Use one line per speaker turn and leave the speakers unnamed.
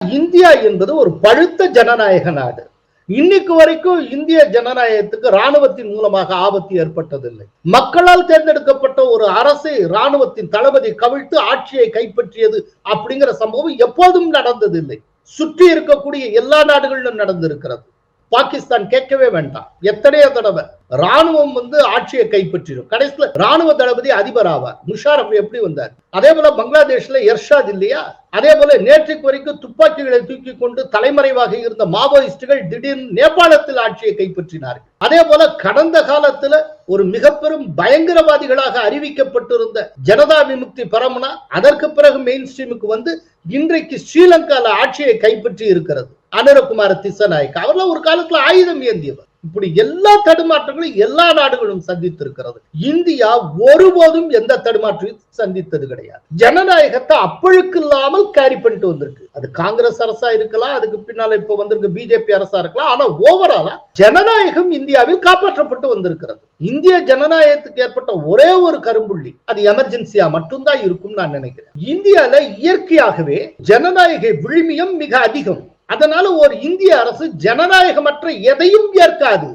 India என்பது ஒரு பழுத்த ஜனநாயக நாடு. இன்னைக்கு வரைக்கும் இந்திய ஜனநாயகத்துக்கு ராணுவத்தின் மூலமாக ஆபத்து ஏற்பட்டதில்லை. மக்களால் தேர்ந்தெடுக்கப்பட்ட ஒரு அரசு ராணுவத்தின் தளபதி கவிழ்த்து ஆட்சியை கைப்பற்றியது அப்படிங்கிற சம்பவம் எப்போதும் நடந்ததில்லை. சுற்றி இருக்கக்கூடிய எல்லா நாடுகளிலும் நடந்திருக்கிறது. பாகிஸ்தான் கேட்கவே வேண்டாம், எத்தனையோ தடவை ராணுவம் ஆட்சியை கைப்பற்றிடும். கடைசியில் ராணுவ தளபதி அதிபர் ஆவார். முஷாரப் எப்படி வந்தார்? அதே போல பங்களாதேஷ்ல எர்ஷாத் இல்லையா? அதே போல நேற்றைக்கு வரைக்கும் துப்பாக்கிகளை தூக்கி கொண்டு தலைமறைவாக இருந்த மாவோயிஸ்டுகள் திடீர்னு நேபாளத்தில் ஆட்சியை கைப்பற்றினார்கள். அதே போல கடந்த காலத்துல ஒரு மிக பெரும் பயங்கரவாதிகளாக அறிவிக்கப்பட்டிருந்த ஜனதா விமுக்தி பரமுனா அதற்கு பிறகு மெயின் ஸ்ட்ரீமுக்கு இன்றைக்கு ஸ்ரீலங்கால ஆட்சியை கைப்பற்றி இருக்கிறது. அனுரகுமார திசாநாயக் அவர்லாம் ஒரு காலத்துல ஆயுதம் ஏந்தியவர். இப்படி எல்லா தடுமாற்றங்களும் எல்லா நாடுகளும் சந்தித்திருக்கிறது. இந்தியா ஒருபோதும் எந்த தடுமாற்றத்தையும் சந்தித்தது கிடையாது. ஜனநாயகத்தை அப்பழுக்கு இல்லாமல் கேரி பண்ணிட்டு வந்திருக்கு. அது காங்கிரஸ் அரசா இருக்கலாம், அதுக்கு பின்னால இப்ப வந்திருக்கு பிஜேபி அரசா இருக்கலாம். ஆனா ஓவராலா ஜனநாயகம் இந்தியாவில் காப்பாற்றப்பட்டு வந்திருக்கிறது. இந்திய ஜனநாயகத்துக்கு ஏற்பட்ட ஒரே ஒரு கரும்புள்ளி அது எமர்ஜென்சியா மட்டும்தான் இருக்கும் நான் நினைக்கிறேன். இந்தியால இயற்கையாகவே ஜனநாயக விழுமியம் மிக அதிகம். அதனால ஒரு இந்திய அரசு ஜனநாயகமற்ற எதையும் ஏற்காது.